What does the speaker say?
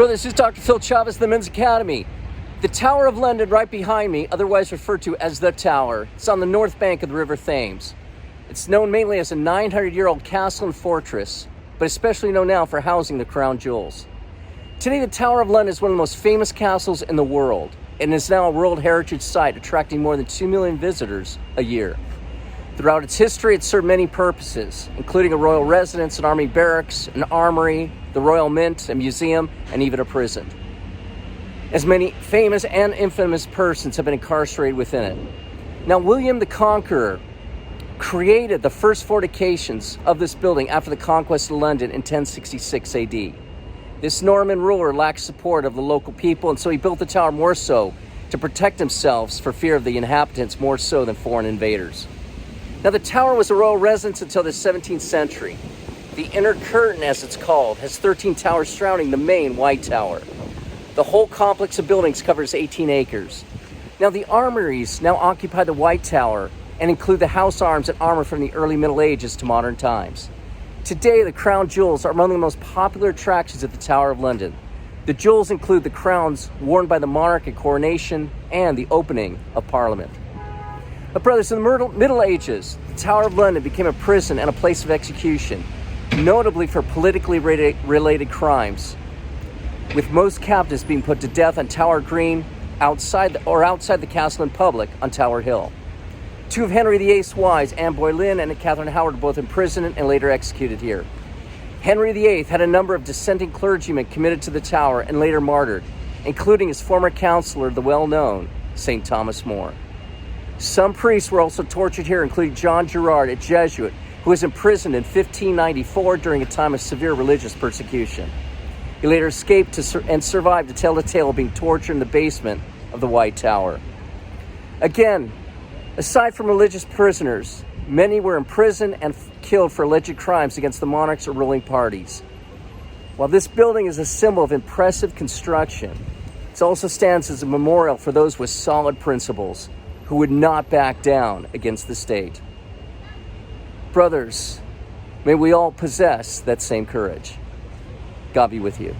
Brother, this is Dr. Phil Chavez, the Men's Academy. The Tower of London right behind me, otherwise referred to as the Tower, it's on the north bank of the River Thames. It's known mainly as a 900-year-old castle and fortress, but especially known now for housing the crown jewels. Today, the Tower of London is one of the most famous castles in the world, and is now a World Heritage Site, attracting more than 2 million visitors a year. Throughout its history, it served many purposes, including a royal residence, an army barracks, an armory, the Royal Mint, a museum, and even a prison. As many famous and infamous persons have been incarcerated within it. Now, William the Conqueror created the first fortifications of this building after the conquest of London in 1066 AD. This Norman ruler lacked support of the local people, and so he built the tower more so to protect themselves for fear of the inhabitants more so than foreign invaders. Now, the tower was a royal residence until the 17th century. The Inner Curtain, as it's called, has 13 towers surrounding the main White Tower. The whole complex of buildings covers 18 acres. Now, the armories now occupy the White Tower and include the house arms and armor from the early Middle Ages to modern times. Today, the crown jewels are among the most popular attractions at the Tower of London. The jewels include the crowns worn by the monarch at coronation and the opening of Parliament. But brothers, in the Middle Ages, the Tower of London became a prison and a place of execution, notably for politically related crimes, with most captives being put to death on Tower Green outside the castle in public on Tower Hill. Two of Henry VIII's wives, Anne Boleyn and Catherine Howard, were both imprisoned and later executed here. Henry VIII had a number of dissenting clergymen committed to the tower and later martyred, including his former counselor, the well-known St. Thomas More. Some priests were also tortured here, including John Gerard, a Jesuit, who was imprisoned in 1594 during a time of severe religious persecution. He later escaped and survived to tell the tale of being tortured in the basement of the White Tower. Again, aside from religious prisoners, many were imprisoned and killed for alleged crimes against the monarchs or ruling parties. While this building is a symbol of impressive construction, it also stands as a memorial for those with solid principles who would not back down against the state. Brothers, may we all possess that same courage. God be with you.